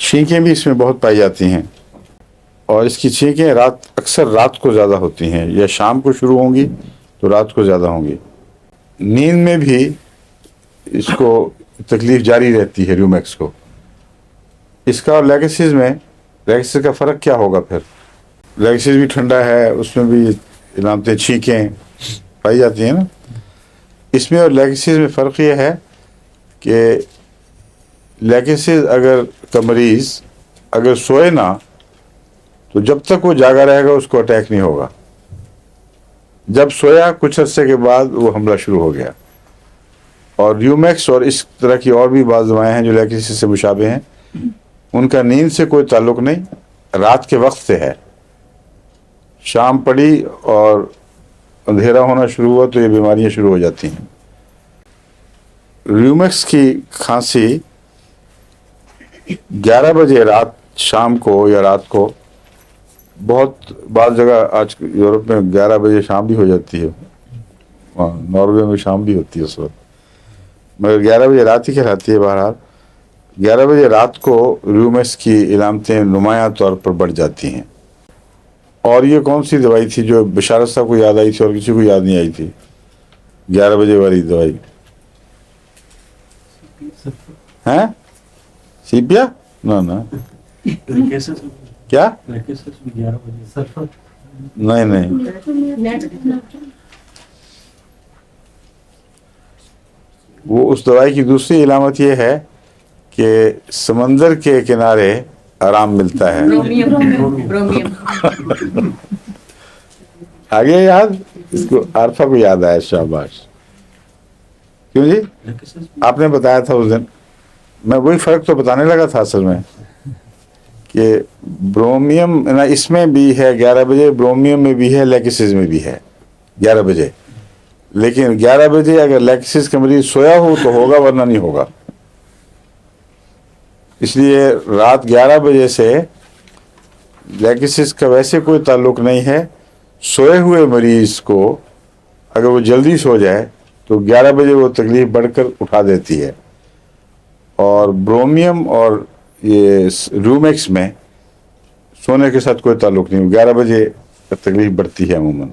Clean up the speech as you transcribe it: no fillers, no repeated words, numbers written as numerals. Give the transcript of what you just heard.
چھینکیں بھی اس میں بہت پائی جاتی ہیں، اور اس کی چھینکیں اکثر رات کو زیادہ ہوتی ہیں، یا شام کو شروع ہوں گی تو رات کو زیادہ ہوں گی۔ نیند میں بھی اس کو تکلیف جاری رہتی ہے ریومیکس کو۔ اس کا اور لیگسز میں، لیگسز کا فرق کیا ہوگا پھر؟ لیگسز بھی ٹھنڈا ہے، اس میں بھی علامتیں چھینکیں پائی جاتی ہیں نا۔ اس میں اور لیگسز میں فرق یہ ہے کہ لیگسز کا مریض اگر سوئے نہ تو جب تک وہ جاگا رہے گا اس کو اٹیک نہیں ہوگا، جب سویا کچھ عرصے کے بعد وہ حملہ شروع ہو گیا۔ اور ریومیکس اور اس طرح کی اور بھی بعض دوائیں ہیں جو لیگسز سے مشابہ ہیں، ان کا نیند سے کوئی تعلق نہیں، رات کے وقت سے ہے۔ شام پڑی اور اندھیرا ہونا شروع ہوا تو یہ بیماریاں شروع ہو جاتی ہیں۔ ریومیکس کی کھانسی 11 بجے شام کو یا رات کو، بہت بعض جگہ آج یورپ میں 11 بجے شام بھی ہو جاتی ہے، ناروے میں شام بھی ہوتی ہے اس وقت، مگر 11 بجے رات ہی کہلاتی ہے۔ بہرحال 11 بجے رات کو ریومیکس کی علامتیں نمایاں طور پر بڑھ جاتی ہیں۔ اور یہ کون سی دوائی تھی جو بشارت صاحب کو یاد آئی تھی اور کسی کو یاد نہیں آئی تھی؟ 11 بجے والی دوائی ہیں؟ سیپیا؟ نہ کیا؟ نہیں، وہ اس دوائی کی دوسری علامت یہ ہے کہ سمندر کے کنارے آرام ملتا ہے۔ آگے یاد؟ اس کو عارفہ کو یاد آیا، شاباش۔ کیوں جی؟ آپ نے بتایا تھا اس دن، میں وہی فرق تو بتانے لگا تھا اصل میں، کہ برومیم اس میں بھی ہے 11 بجے، برومیم میں بھی ہے، لیگسز میں بھی ہے 11 بجے، لیکن 11 بجے اگر لیگسز کا مریض سویا ہو تو ہوگا، ورنہ نہیں ہوگا۔ اس لیے رات 11 بجے سے لیگسز کا ویسے کوئی تعلق نہیں ہے۔ سوئے ہوئے مریض کو اگر وہ جلدی سو جائے تو 11 بجے وہ تکلیف بڑھ کر اٹھا دیتی ہے، اور برومیم اور یہ ریومیکس میں سونے کے ساتھ کوئی تعلق نہیں، 11 بجے تکلیف بڑھتی ہے عموماً۔